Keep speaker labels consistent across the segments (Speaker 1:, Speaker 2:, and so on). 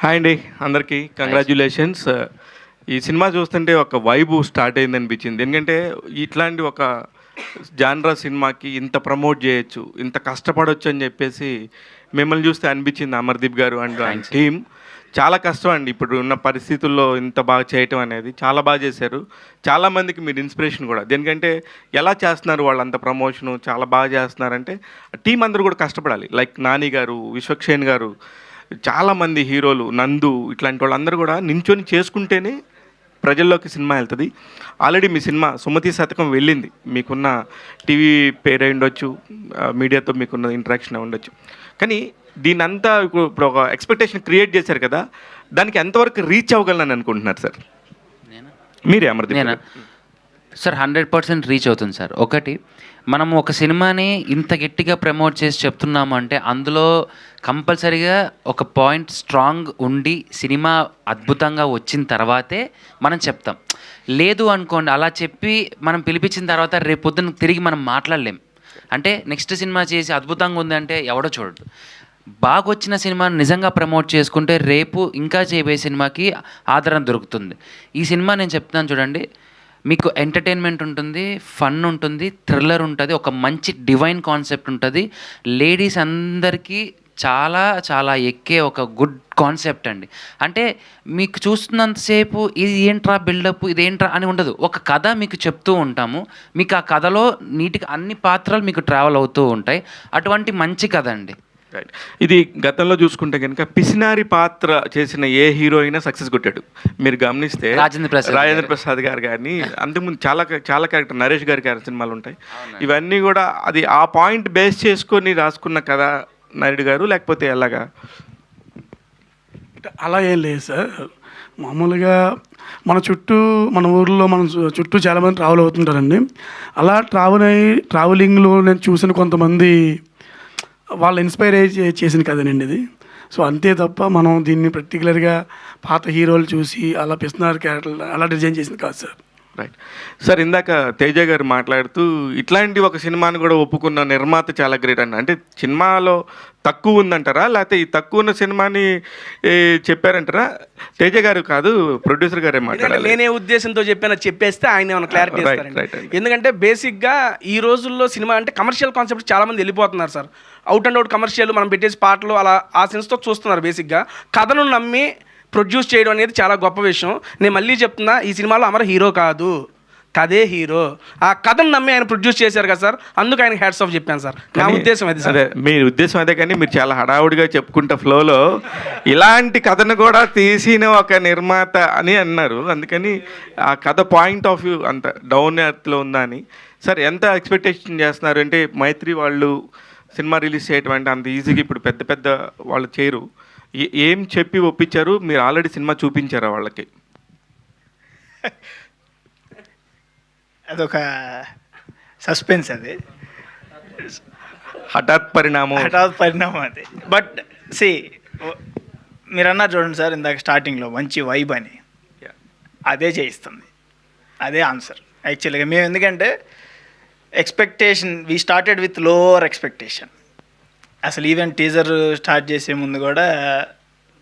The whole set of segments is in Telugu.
Speaker 1: హాయ్ అండి, అందరికీ కంగ్రాచ్యులేషన్స్. ఈ సినిమా చూస్తుంటే ఒక వైబు స్టార్ట్ అయింది అనిపించింది. ఎందుకంటే ఇట్లాంటి ఒక జాన్రా సినిమాకి ఇంత ప్రమోట్ చేయొచ్చు, ఇంత కష్టపడొచ్చు అని చెప్పేసి మిమ్మల్ని చూస్తే అనిపించింది. అమర్దీప్ గారు అండ్ టీమ్ చాలా కష్టం అండి. ఇప్పుడు ఉన్న పరిస్థితుల్లో ఇంత బాగా చేయటం అనేది చాలా బాగా చేశారు. చాలామందికి మీరు ఇన్స్పిరేషన్ కూడా. దేనికంటే ఎలా చేస్తున్నారు వాళ్ళంత ప్రమోషను చాలా బాగా చేస్తున్నారంటే టీం అందరూ కూడా కష్టపడాలి. లైక్ నాని గారు, విశ్వక్షేణ్ గారు, చాలామంది హీరోలు, నందు, ఇట్లాంటి వాళ్ళందరూ కూడా నించొని చేసుకుంటేనే ప్రజల్లోకి సినిమా వెళ్తుంది. ఆల్రెడీ మీ సినిమా సుమతి శతకం వెళ్ళింది. మీకున్న టీవీ పేరు ఉండొచ్చు, మీడియాతో మీకున్న ఇంటరాక్షన్ ఉండొచ్చు. కానీ దీనంతా ఇప్పుడు ఒక ఎక్స్పెక్టేషన్ క్రియేట్ చేశారు కదా, దానికి ఎంతవరకు రీచ్ అవ్వగలనని అనుకుంటున్నారు సార్? మీరే అమర్దీప్
Speaker 2: సార్ 100% రీచ్ అవుతుంది సార్. ఒకటి, మనం ఒక సినిమాని ఇంత గట్టిగా ప్రమోట్ చేసి చెప్తున్నాము అంటే అందులో కంపల్సరీగా ఒక పాయింట్ స్ట్రాంగ్ ఉండి సినిమా అద్భుతంగా వచ్చిన తర్వాతే మనం చెప్తాం. లేదు అనుకోండి, అలా చెప్పి మనం పిలిపించిన తర్వాత రేపు పొద్దున్న తిరిగి మనం మాట్లాడలేం. అంటే నెక్స్ట్ సినిమా చేసి అద్భుతంగా ఉందంటే ఎవడో చూడడు. బాగా వచ్చిన సినిమాని నిజంగా ప్రమోట్ చేసుకుంటే రేపు ఇంకా చేయబోయే సినిమాకి ఆదరణ దొరుకుతుంది. ఈ సినిమా నేను చెప్తున్నాను చూడండి, మీకు ఎంటర్టైన్మెంట్ ఉంటుంది, ఫన్ ఉంటుంది, థ్రిల్లర్ ఉంటుంది, ఒక మంచి డివైన్ కాన్సెప్ట్ ఉంటుంది. లేడీస్ అందరికీ చాలా చాలా ఎక్కే ఒక గుడ్ కాన్సెప్ట్ అండి. అంటే మీకు చూస్తున్నంతసేపు ఇది ఏంట్రా బిల్డప్, ఇదేంట్రా అని ఉండదు. ఒక కథ మీకు చెప్తూ ఉంటాము, మీకు ఆ కథలో నీట్గా అన్ని పాత్రలు మీకు ట్రావెల్ అవుతూ ఉంటాయి. అటువంటి మంచి కథ అండి.
Speaker 1: రైట్. ఇది గతంలో చూసుకుంటే కనుక పిసినారి పాత్ర చేసిన ఏ హీరో అయినా సక్సెస్ కొట్టాడు. మీరు గమనిస్తే రాజేంద్ర ప్రసాద్ గారు కానీ, అంతకుముందు చాలా చాలా క్యారెక్టర్, నరేష్ గారి సినిమాలు ఉంటాయి. ఇవన్నీ కూడా అది ఆ పాయింట్ బేస్ చేసుకొని రాసుకున్న కదా నాయుడు గారు, లేకపోతే ఎలాగా?
Speaker 3: అలా ఏం లేదు సార్. మామూలుగా మన ఊర్లో చుట్టూ చాలామంది ట్రావెల్ అవుతుంటారండి. అలా ట్రావెలింగ్లో నేను చూసిన కొంతమంది వాళ్ళు ఇన్స్పైర్ చేసిన కథనండి ఇది. సో అంతే తప్ప మనం దీన్ని పర్టికులర్గా పాత హీరోలు చూసి అలా పిస్తున్నారు క్యారెక్టర్ అలా డిజైన్ చేసింది కాదు సార్.
Speaker 1: Right sir. ఇందాక తేజ గారు మాట్లాడుతూ ఇట్లాంటి ఒక సినిమాని కూడా ఒప్పుకున్న నిర్మాత చాలా గ్రేట్ అండి. అంటే సినిమాలో తక్కువ ఉందంటారా, లేకపోతే ఈ తక్కువ ఉన్న సినిమాని చెప్పారంటారా? తేజ గారు కాదు, ప్రొడ్యూసర్ గారే మాట్లాడారు.
Speaker 4: నేనే ఉద్దేశంతో చెప్పేస్తే ఆయన ఏమైనా క్లారిటీ ఇస్తారండి. ఎందుకంటే బేసిక్గా ఈ రోజుల్లో సినిమా అంటే కమర్షియల్ కాన్సెప్ట్ చాలామంది వెళ్ళిపోతున్నారు sir. Out and out commercial మనం పెట్టేసి పాటలు అలా ఆ సెన్స్తో చూస్తున్నారు. బేసిక్గా కథను నమ్మి ప్రొడ్యూస్ చేయడం అనేది చాలా గొప్ప విషయం. నేను మళ్ళీ చెప్తున్నా, ఈ సినిమాలో అమర్ హీరో కాదు, కథే హీరో. ఆ కథను నమ్మి ఆయన ప్రొడ్యూస్ చేశారు కదా సార్, అందుకు ఆయన హ్యాట్స్ ఆఫ్ చెప్పాను సార్. నా ఉద్దేశం అది సార్.
Speaker 1: అదే మీ ఉద్దేశం అదే, కానీ మీరు చాలా హడావుడిగా చెప్పుకుంటా ఫ్లోలో ఇలాంటి కథను కూడా తీసిన ఒక నిర్మాత అని అన్నారు. అందుకని ఆ కథ పాయింట్ ఆఫ్ వ్యూ అంత డౌన్ ఎర్త్లో ఉందా అని. సార్ ఎంత ఎక్స్పెక్టేషన్ చేస్తున్నారు? అంటే మైత్రి వాళ్ళు సినిమా రిలీజ్ చేయటం అంటే అంత ఈజీగా ఇప్పుడు పెద్ద పెద్ద వాళ్ళు చేయరు. ఏం చెప్పి ఒప్పించారు? మీరు ఆల్రెడీ సినిమా చూపించారా వాళ్ళకి?
Speaker 5: అదొక సస్పెన్స్, అది
Speaker 1: హఠాత్ పరిణామం
Speaker 5: అది. బట్ సి, మీరు అన్నారు చూడండి సార్ ఇందాక స్టార్టింగ్లో మంచి వైబ్ అని, అదే చేయిస్తుంది, అదే ఆన్సర్ యాక్చువల్గా. మేము ఎందుకంటే expectation we started with lower expectation. అసలు ఈవెన్ టీజర్ స్టార్ట్ చేసే ముందు కూడా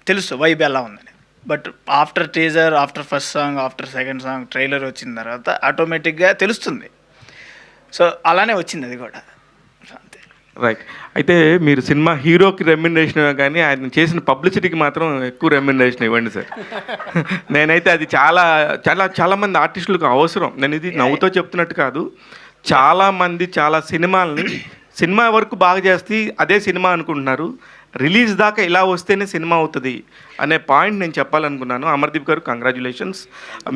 Speaker 5: తెలుసు వైబ్ ఎలా ఉందని. But after teaser, after first song, after second song, trailer వచ్చిన తర్వాత ఆటోమేటిక్గా తెలుస్తుంది. సో అలానే వచ్చింది అది కూడా. అంతే.
Speaker 1: రైట్. అయితే మీరు సినిమా హీరోకి రెమ్యునరేషన్ కానీ ఆయన చేసిన పబ్లిసిటీకి మాత్రం ఎక్కువ రెమ్యునరేషన్ ఇవ్వండి సార్. నేనైతే అది చాలా చాలా చాలామంది ఆర్టిస్టులకు అవసరం. నేను ఇది నవ్వుతో చెప్తున్నట్టు కాదు. చాలామంది చాలా సినిమా వరకు బాగా చేస్తే అదే సినిమా అనుకుంటున్నారు. రిలీజ్ దాకా ఇలా వస్తేనే సినిమా అవుతుంది అనే పాయింట్ నేను చెప్పాలనుకున్నాను. అమర్దీప్ గారు కంగ్రాచ్యులేషన్స్.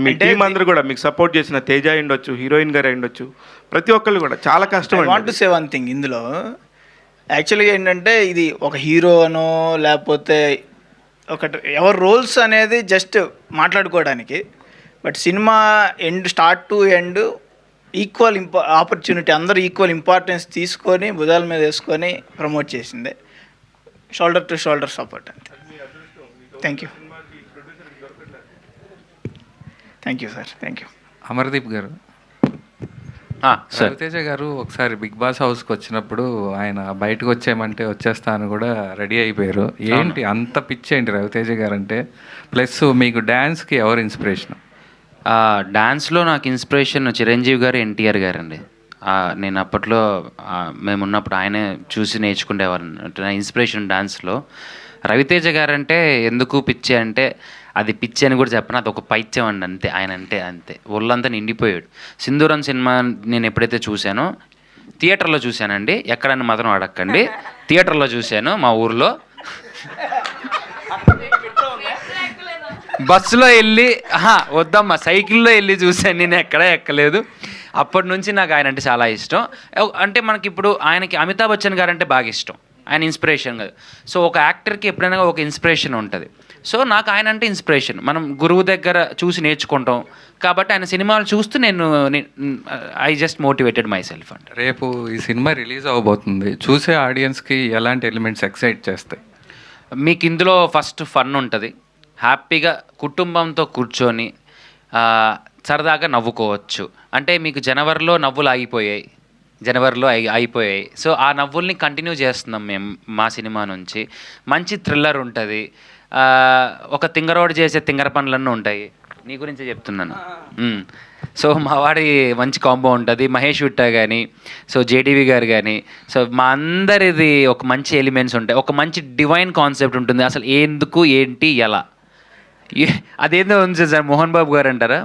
Speaker 1: మీ టీం అందరూ కూడా మీకు సపోర్ట్ చేసిన తేజ అయ్యుండొచ్చు, హీరోయిన్ గారు అయ్యుండొచ్చు, ప్రతి ఒక్కళ్ళు కూడా చాలా కష్టం.
Speaker 5: I want to say one thing. ఇందులో యాక్చువల్గా ఏంటంటే ఇది ఒక హీరోనో లేకపోతే ఒకటి ఎవరి రోల్స్ అనేది జస్ట్ మాట్లాడుకోవడానికి. But cinema start to end equal opportunity, అందరూ ఈక్వల్ ఇంపార్టెన్స్ తీసుకొని భుజాల మీద వేసుకొని ప్రమోట్ చేసిందే. షోల్డర్ టు షోల్డర్ సపోర్ట్ అంతే. Thank you sir. Thank you.
Speaker 2: Amardeep గారు, సార్
Speaker 6: రవితేజ గారు ఒకసారి బిగ్ బాస్ హౌస్కి వచ్చినప్పుడు ఆయన బయటకు వచ్చేయమంటే వచ్చేస్తా అని కూడా రెడీ అయిపోయారు. ఏంటి అంత పిచ్చి ఏంటి రవితేజ గారు అంటే? ప్లస్ మీకు డ్యాన్స్కి ఎవరు ఇన్స్పిరేషన్?
Speaker 2: డాన్స్లో నాకు ఇన్స్పిరేషన్ చిరంజీవి గారు, ఎన్టీఆర్ గారు అండి. నేను అప్పట్లో మేము ఉన్నప్పుడు ఆయనే చూసి నేర్చుకునేవారు. నా ఇన్స్పిరేషన్ డాన్స్లో రవితేజ గారు అంటే ఎందుకు పిచ్చి అంటే, అది పిచ్చి అని కూడా చెప్పను, అది ఒక పైత్యం అండి అంతే. ఆయన అంటే అంతే, ఒళ్ళంతా నిండిపోయాడు. సింధూరం సినిమా నేను ఎప్పుడైతే చూశానో థియేటర్లో చూశానండి, ఎక్కడని మాత్రం అడగండి, థియేటర్లో చూశాను మా ఊర్లో. బస్సులో వెళ్ళి వద్దమ్మా సైకిల్లో వెళ్ళి చూశాను, నేను ఎక్కడా ఎక్కలేదు. అప్పటి నుంచి నాకు ఆయన అంటే చాలా ఇష్టం. అంటే మనకి ఇప్పుడు ఆయనకి అమితాబ్ బచ్చన్ గారు అంటే బాగా ఇష్టం, ఆయన ఇన్స్పిరేషన్ కదా. సో ఒక యాక్టర్కి ఎప్పుడైనా ఒక ఇన్స్పిరేషన్ ఉంటుంది. సో నాకు ఆయన అంటే ఇన్స్పిరేషన్. మనం గురువు దగ్గర చూసి నేర్చుకుంటాం కాబట్టి ఆయన సినిమాలు చూస్తూ నేను I just motivated my self అంటే.
Speaker 6: రేపు ఈ సినిమా రిలీజ్ అవ్వబోతుంది, చూసే ఆడియన్స్కి ఎలాంటి ఎలిమెంట్స్ ఎక్సైట్ చేస్తాయి?
Speaker 2: మీకు ఇందులో ఫస్ట్ ఫన్ ఉంటుంది, హ్యాపీగా కుటుంబంతో కూర్చొని సరదాగా నవ్వుకోవచ్చు. అంటే మీకు జనవరిలో నవ్వులు అయిపోయాయి. సో ఆ నవ్వుల్ని కంటిన్యూ చేస్తున్నాం మేము మా సినిమా నుంచి. మంచి థ్రిల్లర్ ఉంటుంది, ఒక తింగరోడు చేసే తింగర పనులన్నీ ఉంటాయి. నీ గురించి చెప్తున్నాను. సో మా వాడి మంచి కాంబో ఉంటుంది, మహేష్ విట్టా కానీ, సో జేడీవి గారు కానీ, సో మా అందరిది ఒక మంచి ఎలిమెంట్స్ ఉంటాయి. ఒక మంచి డివైన్ కాన్సెప్ట్ ఉంటుంది, అసలు ఎందుకు ఏంటి ఎలా అదేందో ఉంది సార్. మోహన్ బాబు గారు అంటారా,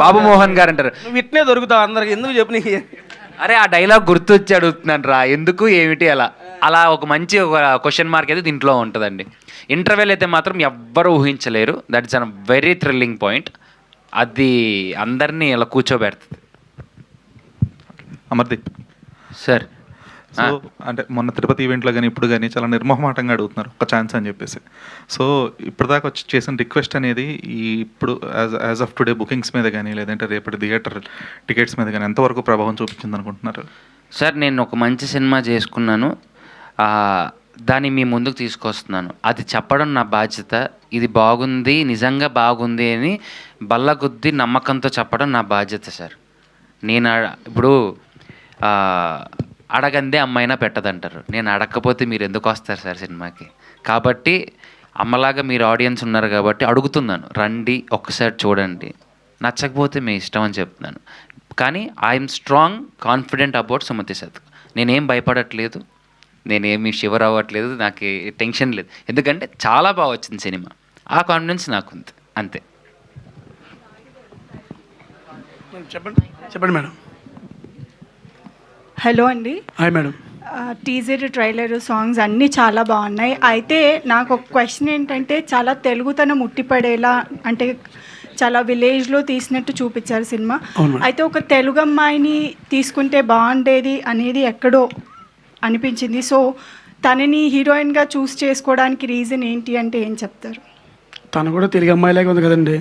Speaker 2: బాబు మోహన్ గారు అంటారు.
Speaker 4: నువ్వు ఇట్నే దొరుకుతావు అందరికి, ఎందుకు చెప్పు నీకు?
Speaker 2: అరే ఆ డైలాగ్ గుర్తొచ్చి అడుగుతున్నాను రా, ఎందుకు ఏమిటి అలా ఒక మంచి ఒక క్వశ్చన్ మార్క్ అయితే దీంట్లో ఉంటుందండి. ఇంటర్వెల్ అయితే మాత్రం ఎవ్వరూ ఊహించలేరు. That is a very thrilling point. అది అందరినీ ఇలా కూర్చోబెడుతుంది.
Speaker 7: అమర్దీప్
Speaker 2: సార్
Speaker 7: సో అంటే మొన్న తిరుపతి ఈవెంట్లో కానీ ఇప్పుడు కానీ చాలా నిర్మోహమాటంగా అడుగుతున్నారు ఒక ఛాన్స్ అని చెప్పేసి. సో ఇప్పటిదాకా వచ్చి చేసిన రిక్వెస్ట్ అనేది ఇప్పుడు యాజ్ ఆఫ్ టుడే బుకింగ్స్ మీద కానీ లేదంటే రేపటి థియేటర్ టికెట్స్ మీద కానీ ఎంతవరకు ప్రభావం చూపించింది అనుకుంటున్నారు?
Speaker 2: సార్ నేను ఒక మంచి సినిమా చేసుకున్నాను, దాన్ని మీ ముందుకు తీసుకొస్తున్నాను. అది చెప్పడం నా బాధ్యత. ఇది బాగుంది, నిజంగా బాగుంది అని బల్లగుద్ది నమ్మకంతో చెప్పడం నా బాధ్యత సార్. నేను ఇప్పుడు అడగందే అమ్మైనా పెట్టదంటారు. నేను అడగకపోతే మీరు ఎందుకు వస్తారు సార్ సినిమాకి? కాబట్టి అమ్మలాగా మీరు ఆడియన్స్ ఉన్నారు కాబట్టి అడుగుతున్నాను, రండి ఒక్కసారి చూడండి, నచ్చకపోతే మీ ఇష్టం అని చెప్తున్నాను. కానీ I'm strong confident about Sumathi Shatak. నేనేం భయపడట్లేదు, నేనేమి షివర్ అవ్వట్లేదు, నాకు టెన్షన్ లేదు. ఎందుకంటే చాలా బాగా వచ్చింది సినిమా, ఆ కాన్ఫిడెన్స్ నాకు ఉంది అంతే.
Speaker 3: చెప్పండి మేడం.
Speaker 8: హలో అండి.
Speaker 3: Hi madam.
Speaker 8: Teaser, trailer, songs అన్నీ చాలా బాగున్నాయి. అయితే నాకు ఒక క్వశ్చన్ ఏంటంటే, చాలా తెలుగుతనం ఉట్టిపడేలా అంటే చాలా విలేజ్లో తీసినట్టు చూపించారు సినిమా. అయితే ఒక తెలుగు అమ్మాయిని తీసుకుంటే బాగుండేది అనేది ఎక్కడో అనిపించింది. సో తనని హీరోయిన్గా చూస్ చేసుకోవడానికి రీజన్ ఏంటి అంటే ఏం చెప్తారు?
Speaker 3: తను కూడా తెలుగు అమ్మాయిలాగా ఉంది కదండి.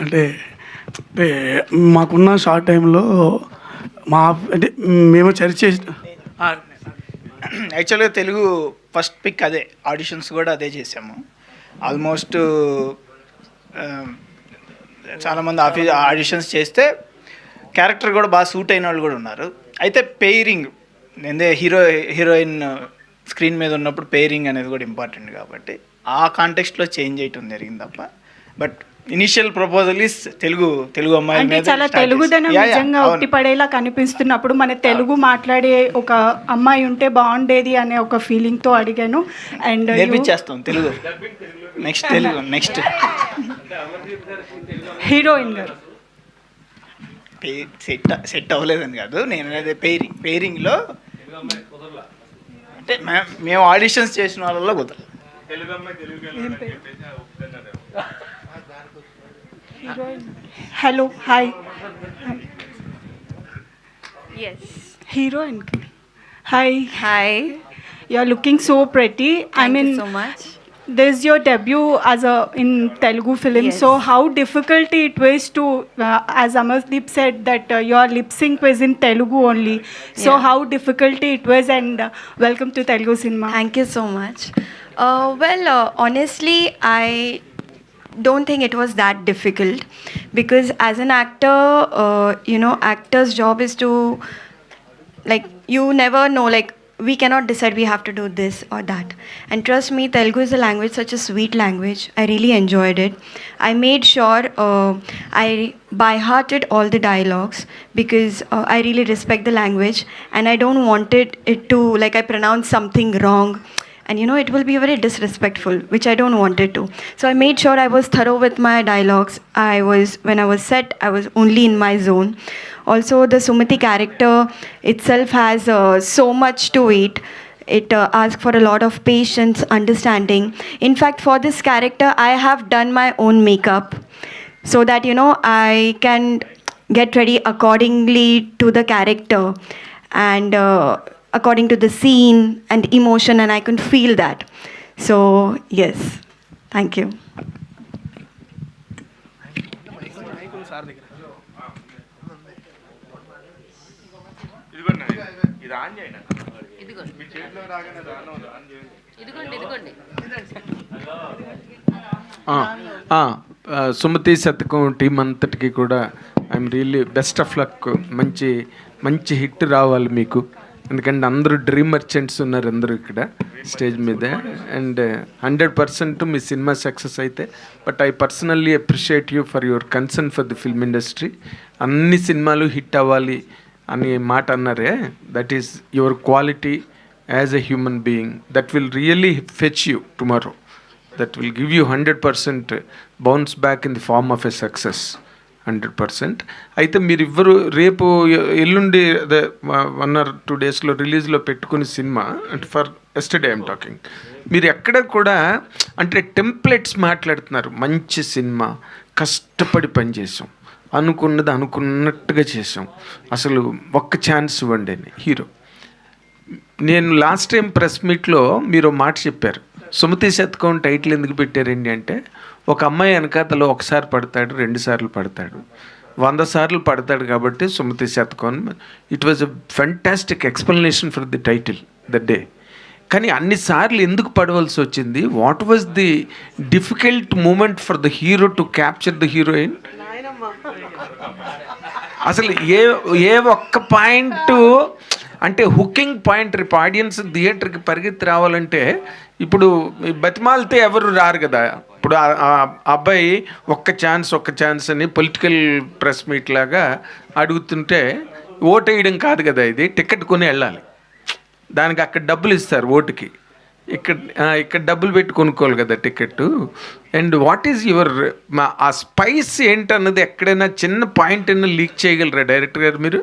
Speaker 3: అంటే మాకున్న షార్ట్ టైంలో అంటే మేము చర్చ చేసి
Speaker 5: యాక్చువల్గా తెలుగు ఫస్ట్ పిక్ అదే, ఆడిషన్స్ కూడా అదే చేసాము. ఆల్మోస్ట్ చాలామంది ఆడిషన్స్ చేస్తే క్యారెక్టర్ కూడా బాగా సూట్ అయిన వాళ్ళు కూడా ఉన్నారు. అయితే పెయిరింగ్ హీరోయిన్ స్క్రీన్ మీద ఉన్నప్పుడు పెయిరింగ్ అనేది కూడా ఇంపార్టెంట్ కాబట్టి ఆ కాంటెక్స్ట్లో చేంజ్ చేయటం జరిగింది తప్ప. But initial proposal is Telugu అమ్మాయి
Speaker 8: అంటే చాలా తెలుగుదనం నిజంగా ఉట్టిపడేలా కనిపిస్తున్నప్పుడు మన తెలుగు మాట్లాడే ఒక అమ్మాయి ఉంటే బాగుండేది అనే ఒక ఫీలింగ్ తో అడిగాను. అండ్
Speaker 5: నేర్పించేస్తాం తెలుగు. నెక్స్ట్
Speaker 8: హీరోయిన్ గారు
Speaker 5: సెట్ అవ్వలేదని కాదు, నేను అనేది పెయిరింగ్లో అంటే మేము ఆడిషన్స్ చేసిన వాళ్ళలో కుదరదు.
Speaker 8: Hello hi.
Speaker 9: Yes.
Speaker 8: Heroine. Hi.
Speaker 9: Hi.
Speaker 8: You're looking so pretty.
Speaker 9: Thank you so much.
Speaker 8: This is your debut as in Telugu film.
Speaker 9: Yes.
Speaker 8: So how difficult it was to, as Amardeep said, that your lip sync was in Telugu only. So
Speaker 9: Yeah.
Speaker 8: how difficult it was, and welcome to Telugu cinema.
Speaker 9: Thank you so much. Honestly, I
Speaker 10: don't think it was that difficult, because as an actor, actor's job is to, like, you never know, like, we cannot decide we have to do this or that. And trust me, Telugu is a language, such a sweet language. I really enjoyed it. I made sure I by-hearted all the dialogues, because I really respect the language, and I don't want it to, like, I pronounce something wrong, and it will be very disrespectful, which I don't want it to. So I made sure I was thorough with my dialogues. When I was set, I was only in my zone. Also, the Sumati character itself has so much to it. It asks for a lot of patience, understanding. In fact, for this character, I have done my own makeup, so that I can get ready accordingly to the character, and according to the scene and emotion, and I can feel that. So yes, thank you.
Speaker 11: Sumathi Shatakam team అంతటికి కూడా I'm really best of luck. మంచి మంచి హిట్ రావాలి మీకు, ఎందుకంటే అందరూ డ్రీమ్ మర్చెంట్స్ ఉన్నారు అందరూ ఇక్కడ స్టేజ్ మీద. అండ్ 100% మీ సినిమా సక్సెస్ అయితే, but I personally appreciate you for your concern for the film industry. అన్ని సినిమాలు హిట్ అవ్వాలి అని మాట అన్నారే, that is your quality as a human being. That will really fetch you tomorrow. That will give you 100% bounce back in the form of a success. 100%. అయితే మీరివ్వరు రేపు ఎల్లుండి అదే 1 or 2 daysలో రిలీజ్లో పెట్టుకునే సినిమా, అంటే ఫర్ ఎస్టర్డే ఐఎమ్ టాకింగ్, మీరు ఎక్కడ కూడా అంటే టెంప్లెట్స్ మాట్లాడుతున్నారు. మంచి సినిమా, కష్టపడి పనిచేసాం, అనుకున్నది అనుకున్నట్టుగా చేసాం, అసలు ఒక్క ఛాన్స్ ఇవ్వండి అని హీరో. నేను లాస్ట్ టైం ప్రెస్ మీట్లో మీరు మాట చెప్పారు, సుమతి శతకం టైటిల్ ఎందుకు పెట్టారండి అంటే, ఒక అమ్మాయి వెనకాతలో ఒకసారి పడతాడు, 2 సార్లు పడతాడు, 100 సార్లు పడతాడు కాబట్టి Sumathi Shatakam. It was a fantastic explanation for the title the day. కానీ అన్నిసార్లు ఎందుకు పడవలసి వచ్చింది? What was the difficult moment for the hero to capture the heroine? అసలు ఏ ఒక్క పాయింట్ అంటే హుకింగ్ పాయింట్, రేపు ఆడియన్స్ థియేటర్కి పరిగెత్తి రావాలంటే ఇప్పుడు బతిమాలితే ఎవరు రారు కదా. ఇప్పుడు ఆ అబ్బాయి ఒక్క ఛాన్స్ అని పొలిటికల్ ప్రెస్ మీట్ లాగా అడుగుతుంటే ఓటేయడం కాదు కదా, ఇది టికెట్ కొని వెళ్ళాలి. దానికి అక్కడ డబ్బులు ఇస్తారు ఓటుకి, ఇక్కడ డబ్బులు పెట్టి కొనుక్కోవాలి కదా ticket. And what is your ఆ స్పైస్ ఏంటన్నది ఎక్కడైనా చిన్న పాయింట్ అయినా లీక్ చేయగలరా డైరెక్టర్ గారు మీరు?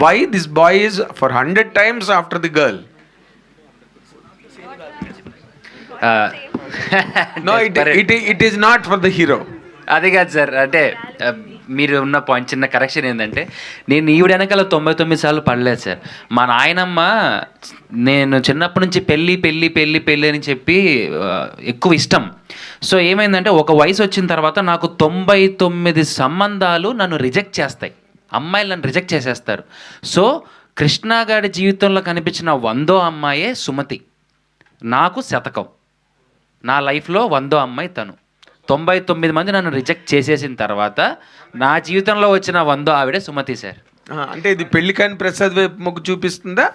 Speaker 11: Why this boy is for 100 times after the girl? No, it is not for the hero.
Speaker 2: అది కాదు సార్, అంటే మీరు ఉన్న పాయింట్ చిన్న కరెక్షన్ ఏంటంటే, నేను ఈవిడ వెనకాల 99 సార్లు పడలేదు సార్. మా నాయనమ్మ నేను చిన్నప్పటి నుంచి పెళ్ళి పెళ్ళి పెళ్ళి పెళ్ళి అని చెప్పి ఎక్కువ ఇష్టం. సో ఏమైందంటే, ఒక వయసు వచ్చిన తర్వాత నాకు 99 సంబంధాలు నన్ను రిజెక్ట్ చేస్తాయి, అమ్మాయిలు నన్ను రిజెక్ట్ చేసేస్తారు. సో కృష్ణ గారి జీవితంలో కనిపించిన 100వ అమ్మాయే సుమతి, నాకు శతకం. నా లైఫ్లో 100వ అమ్మాయి తను. 99 మంది నన్ను రిజెక్ట్ చేసేసిన తర్వాత నా జీవితంలో వచ్చిన 100వ ఆవిడే సుమతి సార్.
Speaker 11: అంటే ఇది పెళ్లి కాని ప్రసాద్ వైపు మొగ్గు చూపిస్తుందా?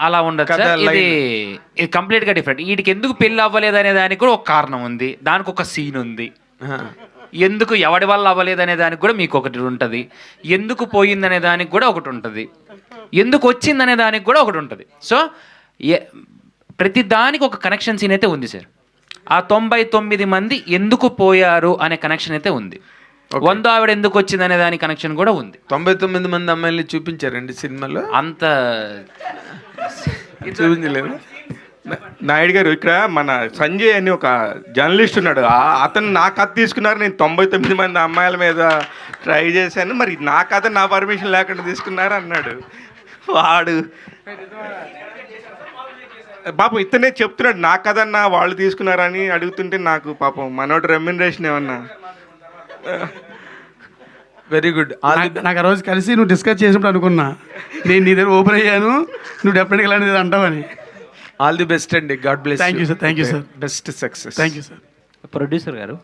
Speaker 2: అలా ఉండదు సార్, ఇది కంప్లీట్గా డిఫరెంట్. వీటికి ఎందుకు పెళ్ళి అవ్వలేదు అనే దానికి కూడా ఒక కారణం ఉంది, దానికి ఒక సీన్ ఉంది. ఎందుకు ఎవడి వల్ల అవ్వలేదు అనే దానికి కూడా మీకు ఒకటి ఉంటుంది, ఎందుకు పోయిందనే దానికి కూడా ఒకటి ఉంటుంది, ఎందుకు వచ్చిందనే దానికి కూడా ఒకటి ఉంటుంది. సో ప్రతి దానికి ఒక కనెక్షన్ సీన్ అయితే ఉంది సార్. ఆ 99 మంది ఎందుకు పోయారు అనే కనెక్షన్ అయితే ఉంది. 100 ఆవిడ ఎందుకు వచ్చింది అనే దాని కనెక్షన్ కూడా ఉంది.
Speaker 11: 99 మంది అమ్మాయిల్ని చూపించారండి సినిమాలో?
Speaker 2: అంత
Speaker 11: చూపించలేదు.
Speaker 1: నాయుడు గారు, ఇక్కడ మన సంజయ్ అని ఒక జర్నలిస్ట్ ఉన్నాడు, అతను నా కథ తీసుకున్నారు, నేను 99 మంది అమ్మాయిల మీద ట్రై చేశాను, మరి నా కథ నా పర్మిషన్ లేకుండా తీసుకున్నారు అన్నాడు. వాడు పాపం ఇతనే చెప్తున్నాడు, నా కథన్నా వాళ్ళు తీసుకున్నారని అడుగుతుంటే నాకు పాపం మనోడు రెమ్యునరేషన్ ఏమన్నా.
Speaker 11: Very good.
Speaker 3: నాకు ఆ రోజు కలిసి నువ్వు డిస్కస్ చేసినప్పుడు అనుకున్నా, నేను నీ దగ్గర ఓపెన్ అయ్యాను, నువ్వు డెఫినెట్గా ఇలాంటిది అంటావని.
Speaker 11: ఆల్ ది బెస్ట్ అండి. God bless.
Speaker 3: Thank you sir. Thank you sir.
Speaker 11: Best success.
Speaker 3: Thank you sir.
Speaker 12: Producer గారు,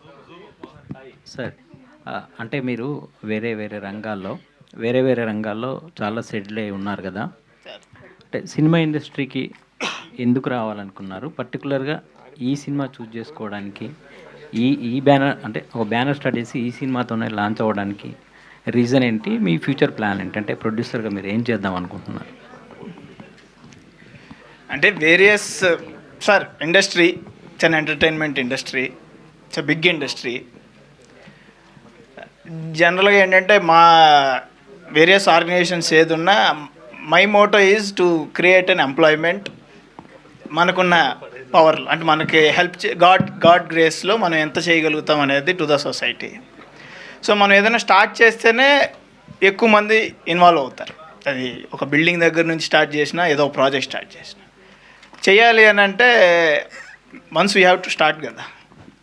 Speaker 12: సార్ అంటే మీరు వేరే వేరే రంగాల్లో చాలా సెటిల్ అయి ఉన్నారు కదా, అంటే సినిమా ఇండస్ట్రీకి ఎందుకు రావాలనుకున్నారు? పర్టికులర్గా ఈ సినిమా చూస్ చేసుకోవడానికి ఈ బ్యానర్ అంటే ఒక బ్యానర్ స్టార్ట్ చేసి ఈ సినిమాతోనే లాంచ్ అవ్వడానికి రీజన్ ఏంటి? మీ ఫ్యూచర్ ప్లాన్ ఏంటి? అంటే ప్రొడ్యూసర్గా మీరు ఏం చేద్దాం అనుకుంటున్నారు?
Speaker 5: అంటే various sir industry, it's an entertainment industry, it's a big industry. జనరల్గా ఏంటంటే మా వేరియస్ ఆర్గనైజేషన్స్ ఏది ఉన్నా my motto is to create an employment. మనకున్న పవర్ అంటే మనకి హెల్ప్ గాడ్ గ్రేస్లో మనం ఎంత చేయగలుగుతాం అనేది టు ద సొసైటీ. సో మనం ఏదైనా స్టార్ట్ చేస్తేనే ఎక్కువ మంది ఇన్వాల్వ్ అవుతారు. అది ఒక బిల్డింగ్ దగ్గర నుంచి స్టార్ట్ చేసినా, ఏదో ఒక ప్రాజెక్ట్ స్టార్ట్ చేసినా చేయాలి అని అంటే once we have to start కదా.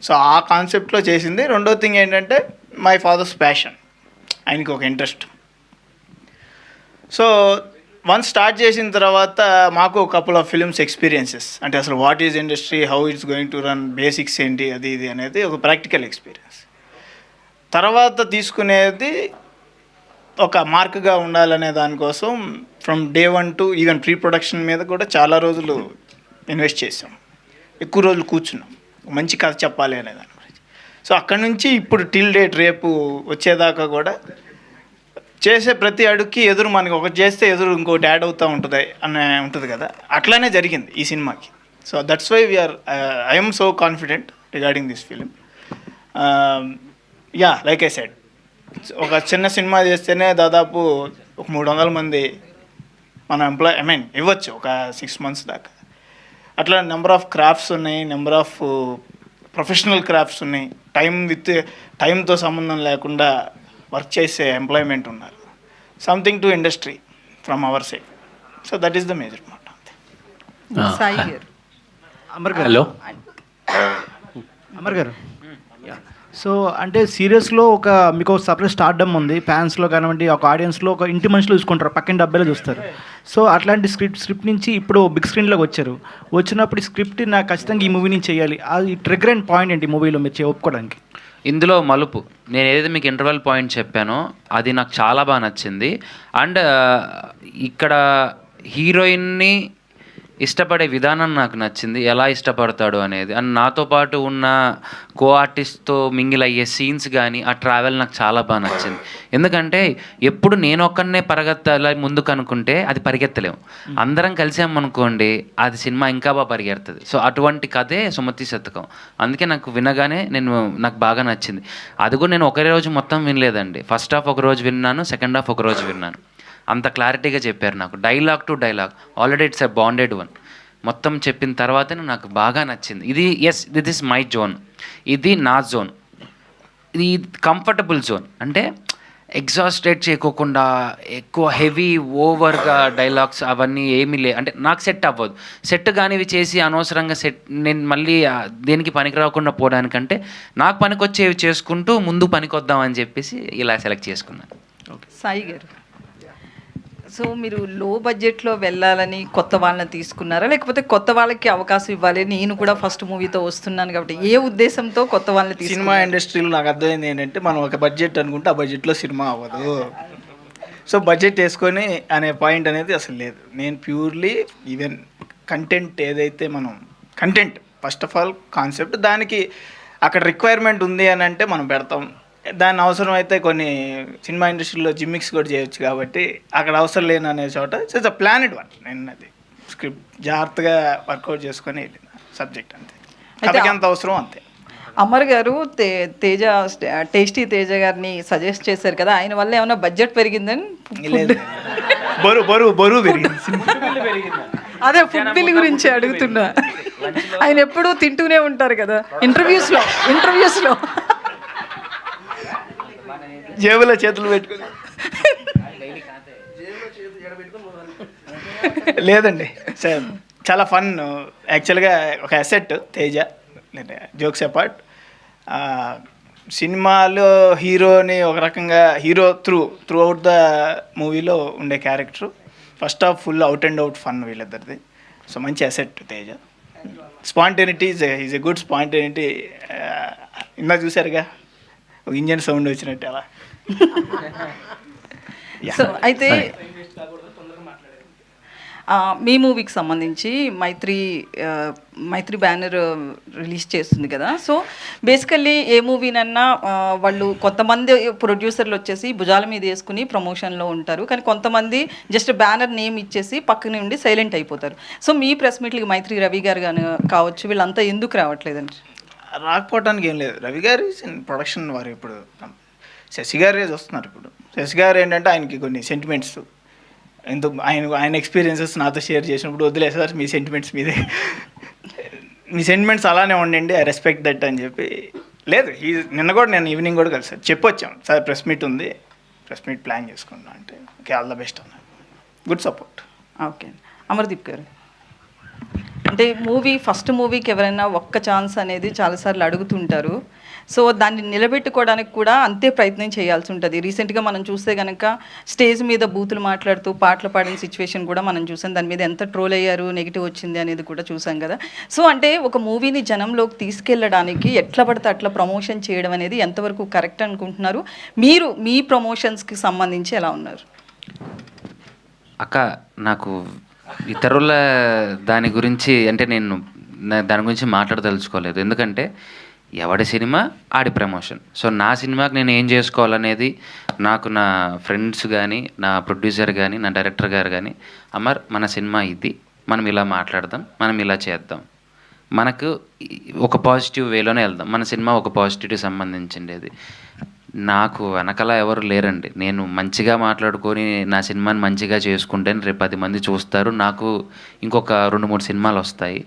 Speaker 5: సో ఆ కాన్సెప్ట్లో చేసింది. రెండో థింగ్ ఏంటంటే మై ఫాదర్స్ ప్యాషన్, ఆయనకి ఒక ఇంట్రెస్ట్. సో వన్స్ స్టార్ట్ చేసిన తర్వాత మాకు కపుల్ ఆఫ్ ఫిల్మ్స్ ఎక్స్పీరియన్సెస్, అంటే అసలు what is industry, how it's going to run, basics ఏంటి, అది ఇది అనేది ఒక ప్రాక్టికల్ ఎక్స్పీరియన్స్. తర్వాత తీసుకునేది ఒక మార్క్గా ఉండాలనే దానికోసం from day 1 to even pre production మీద కూడా చాలా రోజులు ఇన్వెస్ట్ చేసాం, ఎక్కువ రోజులు కూర్చున్నాం, మంచి కథ చెప్పాలి అనే దాని గురించి. సో అక్కడి నుంచి ఇప్పుడు టిల్ డేట్ రేపు వచ్చేదాకా కూడా చేసే ప్రతి అడుగుకి ఎదురు మనకి ఒకటి చేస్తే ఎదురు ఇంకోటి యాడ్ అవుతూ ఉంటుంది అనే ఉంటుంది కదా, అట్లానే జరిగింది ఈ సినిమాకి. So that's why we are I'm so confident regarding this film. Yeah like I said, ఒక చిన్న సినిమా చేస్తేనే దాదాపు ఒక 300 మంది మన ఇవ్వచ్చు ఒక 6 months దాకా. అట్లా నెంబర్ ఆఫ్ క్రాఫ్ట్స్ ఉన్నాయి, నెంబర్ ఆఫ్ ప్రొఫెషనల్ క్రాఫ్ట్స్ ఉన్నాయి, టైంతో సంబంధం లేకుండా వర్క్ చేసే ఎంప్లాయ్మెంట్ ఉన్నారు. Something to industry from our side. So that is the major మాట.
Speaker 9: సాయి గారు.
Speaker 12: హలో
Speaker 13: అమర్ గారు, సో అంటే సీరియస్లో మీకు ఒక సపరేట్ స్టార్డమ్ ఉంది, ఫ్యాన్స్లో కానివ్వండి, ఒక ఆడియన్స్లో ఒక ఇంటి మనుషులు చూసుకుంటారు, పక్కన డబ్బాలో చూస్తారు. సో అట్లాంటి స్క్రిప్ట్ నుంచి ఇప్పుడు బిగ్ స్క్రీన్లోకి వచ్చినప్పుడు ఈ స్క్రిప్ట్ నాకు ఖచ్చితంగా ఈ మూవీ నుంచి చేయాలి, అది ట్రిగర్ అండ్ పాయింట్ ఏంటి మూవీలో మీరు ఒప్పుకోవడానికి?
Speaker 2: ఇందులో మలుపు, నేను ఏదైతే మీకు ఇంటర్వెల్ పాయింట్ చెప్పానో అది నాకు చాలా బాగా నచ్చింది. అండ్ ఇక్కడ హీరోయిన్ని ఇష్టపడే విధానం నాకు నచ్చింది, ఎలా ఇష్టపడతాడు అనేది. అండ్ నాతో పాటు ఉన్న కో ఆర్టిస్ట్తో మింగిల్ అయ్యే సీన్స్ కానీ ఆ ట్రావెల్ నాకు చాలా బాగా నచ్చింది. ఎందుకంటే ఎప్పుడు నేను ఒక్కనే పరిగెత్తాలి ముందుకు అనుకుంటే అది పరిగెత్తలేము, అందరం కలిసామనుకోండి అది సినిమా ఇంకా బాగా పరిగెడుతుంది. సో అటువంటి కథే సుమతి శతకం. అందుకే నాకు వినగానే నాకు బాగా నచ్చింది. అది కూడా నేను ఒకే రోజు మొత్తం వినలేదండి, ఫస్ట్ హాఫ్ ఒక రోజు విన్నాను, సెకండ్ హాఫ్ ఒక రోజు విన్నాను. అంత క్లారిటీగా చెప్పారు నాకు, dialogue to dialogue. Already it's a bonded one. మొత్తం చెప్పిన తర్వాతనే నాకు బాగా నచ్చింది. దిస్ ఇస్ మై జోన్, ఇది నా జోన్, ఇది కంఫర్టబుల్ జోన్. అంటే ఎగ్జాస్టెడ్ చేయకోకుండా ఎక్కువ హెవీ ఓవర్గా డైలాగ్స్ అవన్నీ ఏమీ అంటే నాకు సెట్ అవ్వదు. సెట్ కానివి చేసి అనవసరంగా నేను మళ్ళీ దేనికి పనికి రాకుండా పోవడానికంటే నాకు పనికొచ్చేవి చేసుకుంటూ ముందు పనికొద్దామని చెప్పేసి ఇలా సెలెక్ట్ చేసుకున్నాను.
Speaker 9: సాయి గారు, సో మీరు లో బడ్జెట్లో వెళ్ళాలని కొత్త వాళ్ళని తీసుకున్నారా, లేకపోతే కొత్త వాళ్ళకి అవకాశం ఇవ్వాలి, నేను కూడా ఫస్ట్ మూవీతో వస్తున్నాను కాబట్టి ఏ ఉద్దేశంతో కొత్త వాళ్ళని తీసుకున్నారు?
Speaker 5: సినిమా ఇండస్ట్రీలో నాకు అర్థమైంది ఏంటంటే, మనం ఒక బడ్జెట్ అనుకుంటే ఆ బడ్జెట్లో సినిమా అవ్వదు. సో బడ్జెట్ వేసుకొని అనే పాయింట్ అనేది అసలు లేదు. నేను ప్యూర్లీ ఈవెన్ కంటెంట్ ఏదైతే content first of all concept, దానికి అక్కడ రిక్వైర్మెంట్ ఉంది అని అంటే మనం పెడతాం. దాని అవసరం అయితే కొన్ని సినిమా ఇండస్ట్రీలో జిమ్మిక్స్ కూడా చేయొచ్చు, కాబట్టి అక్కడ అవసరం లేని అనే చోట ఇట్స్ అ ప్లానెడ్ వన్. నేను అది స్క్రిప్ట్ జాగ్రత్తగా వర్కౌట్ చేసుకొని వెళ్ళిన సబ్జెక్ట్ అంతే, కథకి ఎంత అవసరం అంతే.
Speaker 9: అమర్ గారు టేస్టీ తేజ గారిని సజెస్ట్ చేశారు కదా, ఆయన వల్ల ఏమైనా బడ్జెట్ పెరిగిందని?
Speaker 5: బరువు పెరిగింది.
Speaker 9: అదే ఫుడ్ బిల్ గురించి అడుగుతున్నా. ఆయన ఎప్పుడూ తింటూనే ఉంటారు కదా ఇంటర్వ్యూస్లో
Speaker 5: జేబులో చేతులు పెట్టుకుని. లేదండి, చాలా ఫన్. యాక్చువల్గా ఒక అసెట్ తేజ, జోక్స్ అపార్ట్. సినిమాలో హీరోని ఒక రకంగా హీరో త్రూ అవుట్ ద మూవీలో ఉండే character. First half full out and out fun వీళ్ళిద్దరిది. సో మంచి asset Teja. Spontaneity is a good spontaneity. ఇందాక చూసారుగా ఒక ఇంజన్ సౌండ్ వచ్చినట్టు అలా.
Speaker 9: సో అయితే మీ మూవీకి సంబంధించి మైత్రి బ్యానర్ రిలీజ్ చేస్తుంది కదా. సో బేసికల్లీ ఏ మూవీనన్నా వాళ్ళు కొంతమంది ప్రొడ్యూసర్లు వచ్చేసి భుజాల మీద వేసుకుని ప్రమోషన్లో ఉంటారు, కానీ కొంతమంది జస్ట్ బ్యానర్ నేమ్ ఇచ్చేసి పక్కనే ఉండి సైలెంట్ అయిపోతారు. సో మీ ప్రెస్ మీట్లకి మైత్రి రవి గారు కానీ కావచ్చు, వీళ్ళంతా ఎందుకు రావట్లేదండి?
Speaker 5: రాకపోవడానికి ఏం లేదు, రవి గారు ప్రొడక్షన్ వారు. ఇప్పుడు శశి గారు వస్తున్నారు. ఇప్పుడు శశి గారు ఏంటంటే ఆయనకి కొన్ని సెంటిమెంట్స్ ఎందుకు ఆయన ఎక్స్పీరియన్సెస్ నాతో షేర్ చేసినప్పుడు వదిలే సార్ మీ సెంటిమెంట్స్ అలానే ఉండండి, ఐ రెస్పెక్ట్ దట్ అని చెప్పి. లేదు, నిన్న కూడా నేను ఈవినింగ్ కూడా కలిసి చెప్పొచ్చాం సార్ ప్రెస్ మీట్ ఉంది, ప్రెస్ మీట్ ప్లాన్ చేసుకున్నాం అంటే ఓకే ఆల్ ద బెస్ట్ అన్న, గుడ్ సపోర్ట్.
Speaker 9: ఓకే. అమర్దీప్ గారు, అంటే ఫస్ట్ మూవీకి ఎవరైనా ఒక్క ఛాన్స్ అనేది చాలాసార్లు అడుగుతుంటారు. సో దాన్ని నిలబెట్టుకోవడానికి కూడా అంతే ప్రయత్నం చేయాల్సి ఉంటుంది. రీసెంట్గా మనం చూస్తే కనుక స్టేజ్ మీద బూతులు మాట్లాడుతూ పాటలు పాడిన సిచ్యువేషన్ కూడా మనం చూసాం. దాని మీద ఎంత ట్రోల్ అయ్యారు, నెగిటివ్ వచ్చింది అనేది కూడా చూసాం కదా. సో అంటే ఒక మూవీని జనంలోకి తీసుకెళ్ళడానికి ఎట్లా పడితే అట్లా ప్రమోషన్ చేయడం అనేది ఎంతవరకు కరెక్ట్ అనుకుంటున్నారు? మీరు మీ ప్రమోషన్స్కి సంబంధించి ఎలా ఉన్నారు?
Speaker 2: అక్క, నాకు ఇతరుల దాని గురించి అంటే నేను దాని గురించి మాట్లాడదలుచుకోలేదు. ఎందుకంటే ఎవడి సినిమా ఆడి ప్రమోషన్. సో నా సినిమాకి నేను ఏం చేసుకోవాలనేది నాకు నా ఫ్రెండ్స్ కానీ, నా ప్రొడ్యూసర్ కానీ, నా డైరెక్టర్ గారు కానీ, అమర్ మన సినిమా ఇది, మనం ఇలా మాట్లాడదాం, మనం ఇలా చేద్దాం, మనకు ఒక పాజిటివ్ వేలోనే వెళ్దాం, మన సినిమా ఒక పాజిటివ్కి సంబంధించిండేది. నాకు వెనకాల ఎవరు లేరండి. నేను మంచిగా మాట్లాడుకొని నా సినిమాని మంచిగా చేసుకుంటే రేపు 10 మంది చూస్తారు, నాకు ఇంకొక 2-3 సినిమాలు వస్తాయి.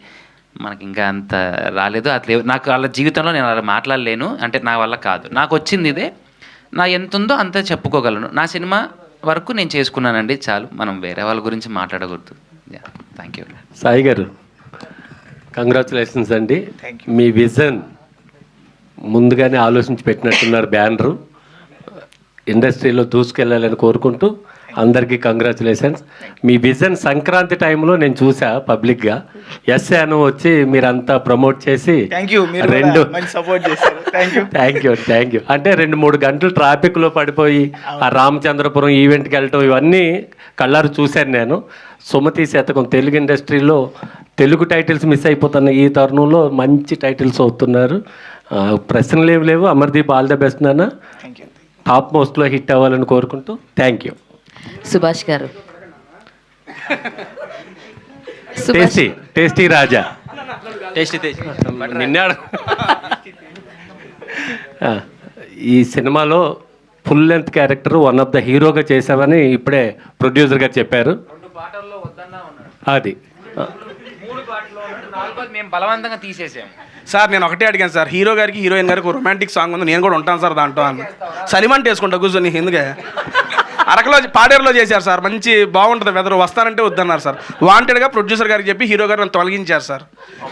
Speaker 2: మనకి ఇంకా అంత రాలేదు, అట్లా నాకు వాళ్ళ జీవితంలో నేను అలా మాట్లాడలేను, అంటే నా వల్ల కాదు. నాకు వచ్చింది ఇదే, నా ఎంత ఉందో అంతే చెప్పుకోగలను. నా సినిమా వరకు నేను చేసుకున్నానండి, చాలు. మనం వేరే వాళ్ళ గురించి మాట్లాడకూడదు. Thank you.
Speaker 14: సాయి గారు, కంగ్రాచులేషన్స్ అండి. మీ విజన్ ముందుగానే ఆలోచించి పెట్టినట్టున్నారు. బ్యానరు ఇండస్ట్రీలో దూసుకెళ్ళాలని కోరుకుంటూ అందరికీ కంగ్రాచులేషన్స్. మీ విజన్ సంక్రాంతి టైంలో నేను చూసా పబ్లిక్గా, ఎస్ఏను వచ్చి మీరంతా ప్రమోట్ చేసి థ్యాంక్ యూ. అంటే 2-3 గంటలు ట్రాఫిక్లో పడిపోయి ఆ రామచంద్రపురం ఈవెంట్కి వెళ్ళటం ఇవన్నీ కళ్ళారు చూశాను నేను. సుమతి శతకం తెలుగు ఇండస్ట్రీలో తెలుగు టైటిల్స్ మిస్ అయిపోతున్న ఈ తరుణంలో మంచి టైటిల్స్ అవుతున్నారు. ప్రశ్నలు ఏమి లేవు. అమర్దీప్ ఆల్ ద బెస్ట్ నాన్న, టాప్ మోస్ట్లో హిట్ అవ్వాలని కోరుకుంటూ థ్యాంక్ యూ.
Speaker 15: సుభాష్ గారు,
Speaker 14: టేస్టీ రాజా, నిన్నాడు ఈ సినిమాలో full length character one of the హీరోగా చేసామని ఇప్పుడే ప్రొడ్యూసర్ గారు చెప్పారు. అది
Speaker 2: 3 పాటల్లో 4 మేము బలవంతంగా తీసేసాము
Speaker 4: సార్. నేను ఒకటే అడిగాను సార్, హీరో గారికి హీరోయిన్ గారికి ఒక రొమాంటిక్ సాంగ్ ఉంది, నేను కూడా ఉంటాను సార్ దాంట్లో అని. సలిమంట్ వేసుకుంటా కూర్చొని, ఎందుకే అరకలో పాడేరులో చేశారు సార్, మంచి బాగుంటుంది వెదర్, వస్తానంటే వద్దన్నారు సార్. వాంటెడ్గా ప్రొడ్యూసర్ గారికి చెప్పి హీరో గారు నన్ను తొలగించారు సార్.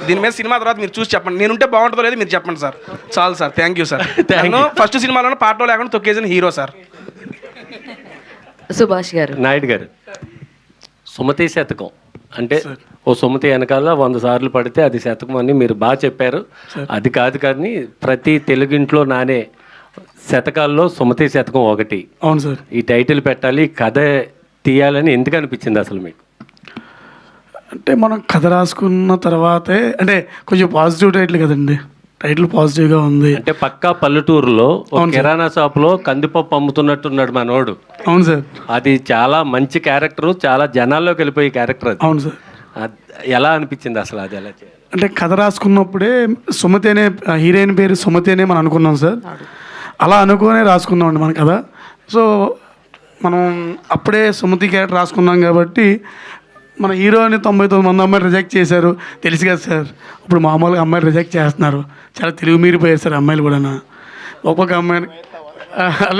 Speaker 4: దీని మీద సినిమా తర్వాత మీరు చూసి చెప్పండి, నేనుంటే బాగుంటుందో లేదు మీరు చెప్పండి సార్. చాలు సార్, థ్యాంక్ యూ సార్. నేను ఫస్ట్ సినిమాలో పాటలో లేకుండా తొక్కేసిన హీరో సార్.
Speaker 15: సుభాష్ గారు,
Speaker 14: నాయుడు గారు, సుమతి శతకం అంటే ఓ సుమతి వెనకాల 100 సార్లు పడితే అది శతకం అని మీరు బాగా చెప్పారు. అది కాదు కానీ ప్రతి తెలుగింట్లో నానే శతకాల్లో సుమతి శతకం ఒకటి.
Speaker 3: అవును సార్.
Speaker 14: ఈ టైటిల్ పెట్టాలి, కథ తీయాలని ఎందుకు అనిపించింది అసలు మీకు?
Speaker 3: అంటే మనం కథ రాసుకున్న తర్వాతే, అంటే కొంచెం పాజిటివ్ టైటిల్ కదండి, టైటిల్ పాజిటివ్గా ఉంది.
Speaker 14: అంటే పక్కా పల్లెటూరులో ఒక కిరాణా షాప్లో కందిపప్పు అమ్ముతున్నట్టున్నాడు మనోడు.
Speaker 3: అవును సార్.
Speaker 14: అది చాలా మంచి క్యారెక్టర్, చాలా జనాల్లోకి వెళ్ళిపోయే క్యారెక్టర్ అది.
Speaker 3: అవును సార్.
Speaker 14: ఎలా అనిపించింది అసలు అది ఎలా చేయాలి?
Speaker 3: అంటే కథ రాసుకున్నప్పుడే సుమతి అనే హీరోయిన్ పేరు సుమతి అనే మనం అనుకున్నాం సార్. అలా అనుకునే రాసుకున్నామండి మన కథ. సో మనం అప్పుడే సుమతి క్యారెక్టర్ రాసుకున్నాం కాబట్టి మన హీరోని 99 మంది అమ్మాయిలు రిజెక్ట్ చేశారు, తెలుసు కదా సార్. ఇప్పుడు మామూలుగా అమ్మాయిలు రిజెక్ట్ చేస్తున్నారు, చాలా తెలుగు మీరిపోయారు సార్ అమ్మాయిలు కూడా. ఒక్కొక్క అమ్మాయిని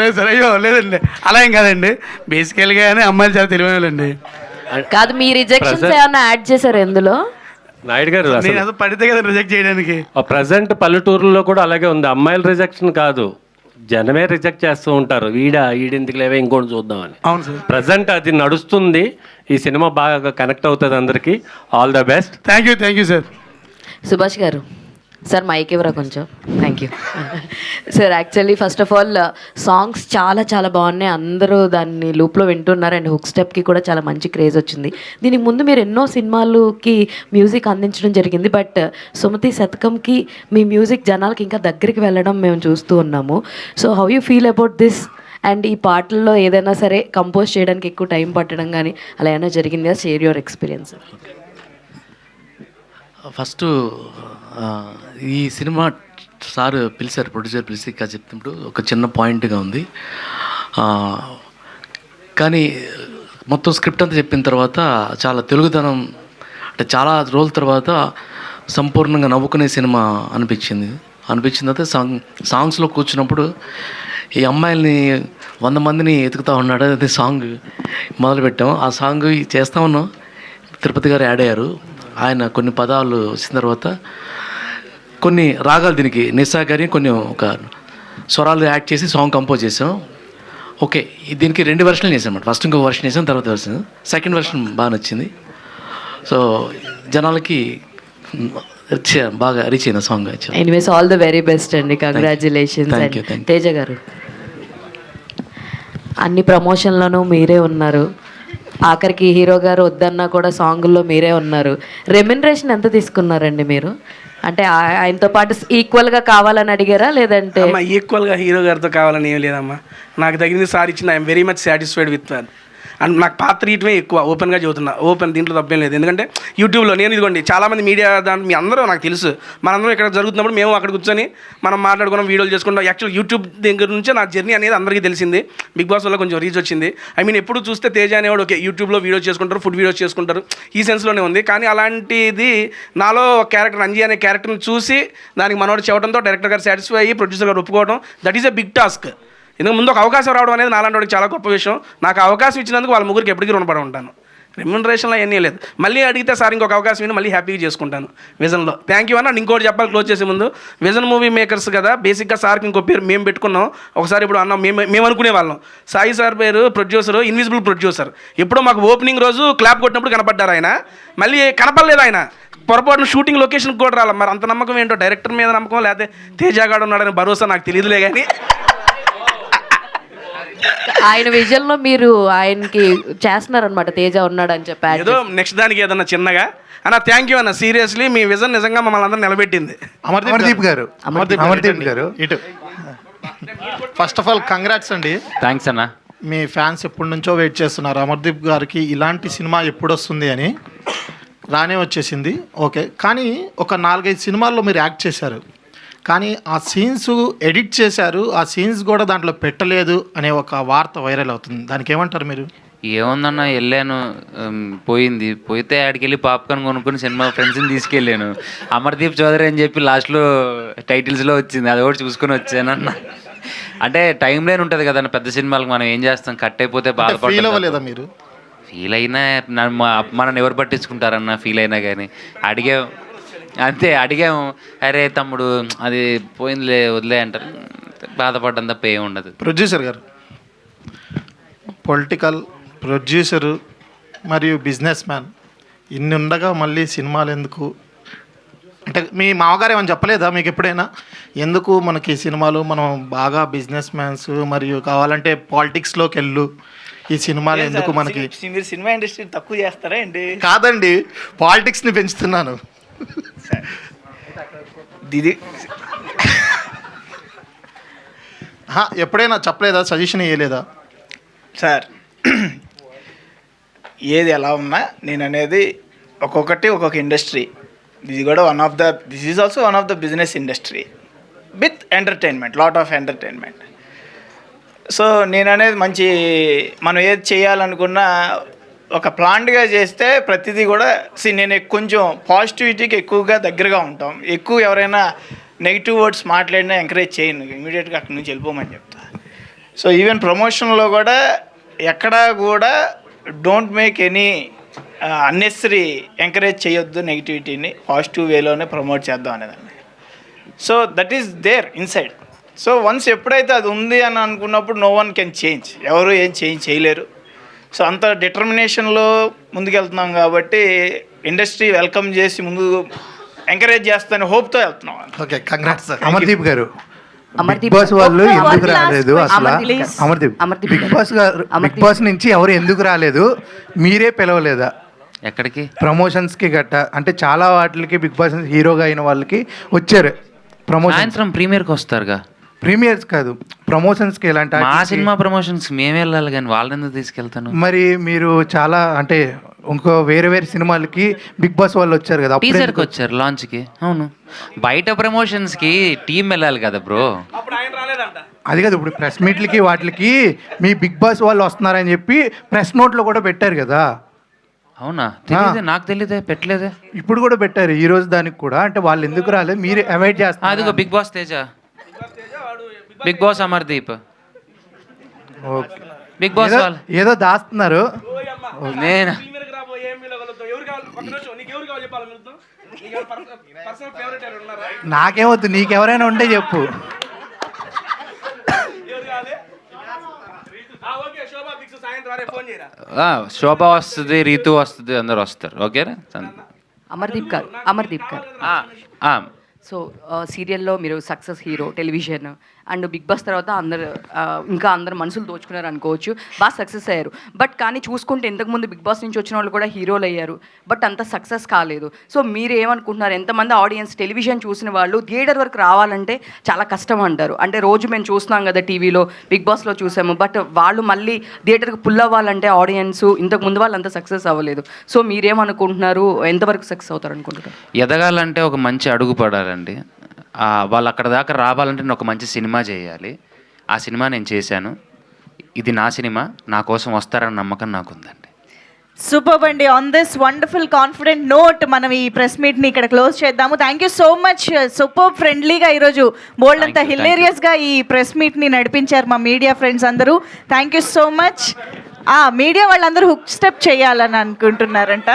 Speaker 3: లేదు సార్, అయ్యో లేదండి అలా ఏం కాదండి, బేసికల్గానే అమ్మాయిలు చాలా తెలివైనలండి.
Speaker 15: కాదు, మీ రిజెక్షన్స్ ఏమన్నా యాడ్ చేశారు ఎందులో?
Speaker 14: నాయుడు గారు,
Speaker 3: నేను అసలు పడితే కదా రిజెక్ట్ చేయడానికి.
Speaker 14: ప్రజెంట్ పల్లెటూరులో కూడా అలాగే ఉంది. అమ్మాయిల రిజెక్షన్ కాదు, జనమే రిజెక్ట్ చేస్తూ ఉంటారు, ఈడెందుకు లేవే ఇంకోటి చూద్దామని.
Speaker 3: అవును సార్.
Speaker 14: ప్రజెంట్ అది నడుస్తుంది. ఈ సినిమా బాగా కనెక్ట్ అవుతుంది అందరికీ. All the best.
Speaker 3: Thank you sir.
Speaker 15: Subhash గారు, సార్ మైక్ ఇవ్వరా కొంచెం. Thank you sir. Actually first of all songs చాలా చాలా బాగున్నాయి, అందరూ దాన్ని లూప్లో వింటున్నారు. అండ్ హుక్ స్టెప్కి కూడా చాలా మంచి క్రేజ్ వచ్చింది. దీనికి ముందు మీరు ఎన్నో సినిమాలకి మ్యూజిక్ అందించడం జరిగింది, బట్ సుమతి శతకంకి మీ మ్యూజిక్ జనాలకి ఇంకా దగ్గరికి వెళ్ళడం మేము చూస్తూ ఉన్నాము. So how you feel about this? And ఈ పాటల్లో ఏదైనా సరే కంపోజ్ చేయడానికి ఎక్కువ టైం పట్టడం కానీ అలా ఏమైనా జరిగిందా? Share your experience.
Speaker 16: ఫస్ట్ ఈ సినిమా సార్ పిలిచారు, ప్రొడ్యూసర్ పిలిచి ఇంకా చెప్తున్నప్పుడు ఒక చిన్న పాయింట్గా ఉంది. కానీ మొత్తం స్క్రిప్ట్ అంతా చెప్పిన తర్వాత చాలా తెలుగుదనం, అంటే చాలా రోజుల తర్వాత సంపూర్ణంగా నవ్వుకునే సినిమా అనిపించిన తర్వాత సాంగ్స్లో కూర్చున్నప్పుడు ఈ అమ్మాయిల్ని 100 మందిని ఎతుకుతూ ఉన్నాడు, అదే సాంగ్ మొదలుపెట్టాం. ఆ సాంగ్ చేస్తూ ఉన్నాం, తిరుపతి గారు యాడ్ అయ్యారు. ఆయన కొన్ని పదాలు వచ్చిన తర్వాత కొన్ని రాగాలు దీనికి నిస్సా గారి కొన్ని ఒక స్వరాలు యాడ్ చేసి సాంగ్ కంపోజ్ చేసాం. ఓకే, దీనికి 2 వెర్షన్లు చేసాం అన్నమాట. ఫస్ట్ ఇంకో వెర్షన్ చేసాం, తర్వాత వెర్షన్, సెకండ్ వెర్షన్ బాగా నచ్చింది. సో జనాలకి బాగా రీచ్ అయిన song.
Speaker 15: Anyways all the very best అండి, కంగ్రాచులేషన్స్. తేజ గారు, అన్ని ప్రమోషన్లోనూ మీరే ఉన్నారు, ఆఖరికి హీరో గారు వద్దన్నా కూడా సాంగుల్లో మీరే ఉన్నారు. రెమ్యునరేషన్ ఎంత తీసుకున్నారండి మీరు? అంటే ఆయనతో పాటు ఈక్వల్గా కావాలని అడిగారా లేదంటే?
Speaker 4: అమ్మా, ఈక్వల్గా హీరో గారితో కావాలని ఏం లేదమ్మా. నాకు తగినది సార్ ఇచ్చింది. I'm very much satisfied with that. And నాకు పాత్ర ఇయటమే ఎక్కువ, ఓపెన్గా చెబుతున్నా. ఓపెన్, దీంట్లో తప్పేం లేదు. ఎందుకంటే యూట్యూబ్లో నేను ఇదిగోండి చాలామంది మీడియా దాంట్లో మీ అందరూ నాకు తెలుసు, మనందరం ఇక్కడ జరుగుతున్నప్పుడు మేము అక్కడ కూర్చొని మనం మాట్లాడుకున్నాం, వీడియోలు చేసుకుంటాం. యాక్చువల్ యూట్యూబ్ దగ్గర నుంచే నా జర్నీ అనేది అందరికీ తెలిసింది. బిగ్ బాస్ వల్ల కొంచెం రీచ్ వచ్చింది. ఐ మీన్ ఎప్పుడు చూస్తే తేజ అనేవాడు ఓకే యూట్యూబ్లో వీడియోస్ చేసుకుంటారు, ఫుడ్ వీడియోస్ చేసుకుంటారు, ఈ సెన్స్లోనే ఉంది. కానీ అలాంటిది నాలో క్యారెక్టర్ అంజీ అనే క్యారెక్టర్ని చూసి దానికి మనోడు చెప్పడంతో డైరెక్టర్ గారు సాటిస్ఫై అయ్యి ప్రొడ్యూసర్ గారు ఒప్పుకోవడం, that is a big task. ఎందుకు ముందు ఒక అవకాశం రావడం అనేది నాలాంటి వాడికి చాలా గొప్ప విషయం. నాకు అవకాశం ఇచ్చినందుకు వాళ్ళ ముగ్గురికి ఎప్పటికీ రుణపడి ఉంటాను. రెమ్యునరేషన్లో అవన్నీ లేదు. మళ్ళీ అడిగితే సార్ ఇంకొక అవకాశం ఇవ్వండి, మళ్ళీ హ్యాపీగా చేసుకుంటాను విజన్లో. థ్యాంక్ యూ అన్న. ఇంకోటి చెప్పాలి క్లోజ్ చేసే ముందు, విజన్ మూవీ మేకర్స్ కదా, బేసిక్గా సార్కి ఇంకో పేరు మేము పెట్టుకున్నాం. ఒకసారి ఇప్పుడు అన్నాం, మేము అనుకునే వాళ్ళం. సాయి సార్ పేరు ప్రొడ్యూసర్, ఇన్విజిబుల్ ప్రొడ్యూసర్. ఎప్పుడో మాకు ఓపెనింగ్ రోజు క్లాప్ కొట్టినప్పుడు కనపడ్డారు ఆయన, మళ్ళీ కనపడలేదు ఆయన. పొరపాటున షూటింగ్ లొకేషన్కి కూడా రాలి. మరి అంత నమ్మకం ఏంటో, డైరెక్టర్ మీద నమ్మకం లేకపోతే తేజగాడు ఉన్నాడని భరోసా నాకు తెలియదులే. కానీ
Speaker 15: ఆయన విజన్లో మీరు ఆయనకి చేస్తున్నారనమాట, తేజ ఉన్నాడు అని చెప్పి.
Speaker 4: ఏదో నెక్స్ట్ దానికి ఏదన్నా చిన్నగా అన్న. థ్యాంక్ యూ అన్న, సీరియస్లీ మీ విజన్ నిజంగా మమ్మల్ని అందరూ నిలబెట్టింది.
Speaker 17: అమర్దీప్ గారు ఇటు. ఫస్ట్ ఆఫ్ ఆల్ కంగ్రాట్స్ అండి.
Speaker 2: థ్యాంక్స్ అన్న.
Speaker 17: మీ ఫ్యాన్స్ ఎప్పటి నుంచో వెయిట్ చేస్తున్నారు అమర్దీప్ గారికి ఇలాంటి సినిమా ఎప్పుడు వస్తుంది అని. రానే వచ్చేసింది, ఓకే. కానీ ఒక 4-5 సినిమాల్లో మీరు యాక్ట్ చేశారు, కానీ ఆ సీన్స్ ఎడిట్ చేశారు, ఆ సీన్స్ కూడా దాంట్లో పెట్టలేదు అనే ఒక వార్త వైరల్ అవుతుంది. దానికి ఏమంటారు మీరు?
Speaker 2: ఏముందన్న, వెళ్ళాను, పోయితే ఆడికి వెళ్ళి పాప్కార్న్ కొనుక్కుని సినిమా ఫ్రెండ్స్ని తీసుకెళ్ళాను. అమర్దీప్ చౌదరి అని చెప్పి లాస్ట్లో టైటిల్స్లో వచ్చింది, అది కూడా చూసుకొని వచ్చానన్న. అంటే టైం లైన్ ఉంటుంది కదన్న పెద్ద సినిమాలకు, మనం ఏం చేస్తాం, కట్ అయిపోతే
Speaker 17: బాధపడలేదా మీరు?
Speaker 2: ఫీల్ అయినా మనల్ని ఎవరు పట్టించుకుంటారన్న, ఫీల్ అయినా కానీ అడిగాము, అరే తమ్ముడు అది పోయిందిలే వదిలే అంటారు, బాధపడడం తప్ప ఏమి ఉండదు.
Speaker 17: ప్రొడ్యూసర్ గారు, పొలిటికల్ ప్రొడ్యూసరు మరియు బిజినెస్ మ్యాన్, ఇన్ని ఉండగా మళ్ళీ సినిమాలు ఎందుకు? అంటే మీ మామగారు ఏమని చెప్పలేదా మీకు ఎప్పుడైనా, ఎందుకు మనకి సినిమాలు, మనం బాగా బిజినెస్ మ్యాన్స్ మరియు కావాలంటే పాలిటిక్స్లోకి వెళ్ళు, ఈ సినిమాలు ఎందుకు మనకి?
Speaker 5: మీరు సినిమా ఇండస్ట్రీ తక్కువ చేస్తారా ఏంటి?
Speaker 17: కాదండి, పాలిటిక్స్ని పెంచుతున్నాను.
Speaker 5: ఇది
Speaker 17: ఎప్పుడైనా చెప్పలేదా, సజెషన్ ఇవ్వలేదా?
Speaker 5: సార్, ఏది ఎలా ఉన్నా నేను అనేది ఒక్కొక్కటి ఒక్కొక్క ఇండస్ట్రీ. దిస్ కూడా this is also one of the business industry with entertainment, lot of entertainment. So నేను అనేది మంచి, మనం ఏది చేయాలనుకున్నా ఒక ప్లాన్డ్గా చేస్తే ప్రతిదీ కూడా నేను కొంచెం పాజిటివిటీకి ఎక్కువగా దగ్గరగా ఉంటాం. ఎక్కువ ఎవరైనా నెగిటివ్ వర్డ్స్ మాట్లాడినా ఎంకరేజ్ చేయను, ఇమీడియట్గా అక్కడి నుంచి వెళ్ళిపోమని చెప్తా. సో ఈవెన్ ప్రమోషన్లో కూడా ఎక్కడా కూడా don't make any unnecessary encourage చేయొద్దు నెగిటివిటీని, పాజిటివ్ వేలోనే ప్రమోట్ చేద్దాం అనేదాన్ని. So that is there inside. So once ఎప్పుడైతే అది ఉంది అని అనుకున్నప్పుడు నో వన్ కెన్ చేంజ్, ఎవరు ఏం చేంజ్ చేయలేరు. సో అంత డిటర్మినేషన్లో ముందుకెళ్తున్నాం కాబట్టి ఇండస్ట్రీ వెల్కమ్ చేసి ముందు ఎంకరేజ్ చేస్తాను హోప్తో వెళ్తున్నాం.
Speaker 17: Okay, congrats sir. అమర్దీప్ గారు,
Speaker 15: అమర్దీప్
Speaker 17: బిగ్ బాస్ వాళ్ళు
Speaker 15: ఒక్క
Speaker 17: ఎందుకు
Speaker 15: one last
Speaker 17: రాలేదు
Speaker 15: question.
Speaker 17: అసలు?
Speaker 15: అమర్దీప్.
Speaker 17: అమర్దీప్, బిగ్ బాస్ గారు, బిగ్ బాస్ నుంచి ఎవరు ఎందుకు రాలేదు? మీరే పిలవలేదా
Speaker 2: ఎక్కడికి?
Speaker 17: ప్రమోషన్స్కి గట్ట? అంటే చాలా వాటికి బిగ్ బాస్ హీరోగా అయిన వాళ్ళకి వచ్చారు ప్రమోషన్.
Speaker 2: సాయంత్రం ప్రీమియర్కి వస్తారుగా.
Speaker 17: ప్రీమియర్స్ కాదు, ప్రమోషన్స్కి ఎలాంటి
Speaker 2: మా
Speaker 17: వాటికి?
Speaker 2: సినిమా ప్రమోషన్స్ మేము వెళ్ళాలి కానీ వాళ్ళని ఎందుకు తీసుకెళ్తాను?
Speaker 17: మరి మీరు చాలా అంటే ఇంకో వేరే వేరే సినిమాలకి బిగ్ బాస్ వాళ్ళు వచ్చారు కదా, అప్పుడు
Speaker 2: టీజర్కి వచ్చారు లాంచ్కి. అవును, బయట ప్రమోషన్స్కి టీం వెళ్ళాలి కదా బ్రో.
Speaker 17: అది కాదు, ఇప్పుడు ప్రెస్ మీట్లకి వాటికి మీ బిగ్ బాస్ వాళ్ళు వస్తున్నారని చెప్పి ప్రెస్ నోట్లో కూడా పెట్టారు కదా.
Speaker 2: అవునా? తెలియదే, నాకు తెలియదే, పెట్టలేదే.
Speaker 17: ఇప్పుడు కూడా పెట్టారు ఈ రోజు దానికి కూడా. అంటే వాళ్ళు ఎందుకు రాలేదు, మీరు అవాయిడ్ చేస్తారు.
Speaker 2: అదిగో Bigg Boss Teja, Bigg Boss Amardeep, Bigg Boss వాళ్ళు
Speaker 17: ఏదో దాస్తున్నారు.
Speaker 2: నేను
Speaker 17: నాకేమవుతు, నీకెవరైనా ఉంటే చెప్పు.
Speaker 2: శోభ వస్తుంది, రీతు వస్తుంది, అందరు వస్తారు. ఓకేనా?
Speaker 15: అమర్దీప్ గారు సో సీరియల్లో మీరు success hero, television and Bigg Boss తర్వాత ఇంకా అందరు మనసులు దోచుకున్నారు అనుకోవచ్చు, బాగా సక్సెస్ అయ్యారు. బట్ కానీ చూసుకుంటే ఇంతకుముందు బిగ్ బాస్ నుంచి వచ్చిన వాళ్ళు కూడా హీరోలు అయ్యారు, బట్ అంత సక్సెస్ కాలేదు. సో మీరు ఏమనుకుంటున్నారు? ఎంతమంది ఆడియన్స్ టెలివిజన్ చూసిన వాళ్ళు థియేటర్ వరకు రావాలంటే చాలా కష్టం అంటారు. అంటే రోజు మేము చూస్తున్నాం కదా టీవీలో, బిగ్ బాస్లో చూసాము, బట్ వాళ్ళు మళ్ళీ థియేటర్కి పుల్ అవ్వాలంటే ఆడియన్స్ ఇంతకుముందు వాళ్ళు అంత సక్సెస్ అవ్వలేదు. సో మీరేమనుకుంటున్నారు? ఎంతవరకు సక్సెస్ అవుతారు అనుకుంటున్నారు?
Speaker 2: ఎదగాలంటే ఒక మంచి అడుగు పడాలండి. వాళ్ళు అక్కడ దాకా రావాలంటే నేను ఒక మంచి సినిమా చేయాలి. ఆ సినిమా నేను చేశాను. ఇది నా సినిమా, నా కోసం వస్తారన్న నమ్మకం నాకుందండి.
Speaker 18: సూపర్ అండి. On this wonderful confident note మనం ఈ ప్రెస్ మీట్ని ఇక్కడ క్లోజ్ చేద్దాము. Thank you so much. Super ఫ్రెండ్లీగా ఈరోజు బోల్డ్ అంతా హిలేరియస్గా ఈ ప్రెస్ మీట్ని నడిపించారు మా మీడియా ఫ్రెండ్స్ అందరూ. Thank you so much. Media వాళ్ళందరూ హుక్ స్టెప్ చేయాలని అనుకుంటున్నారంట.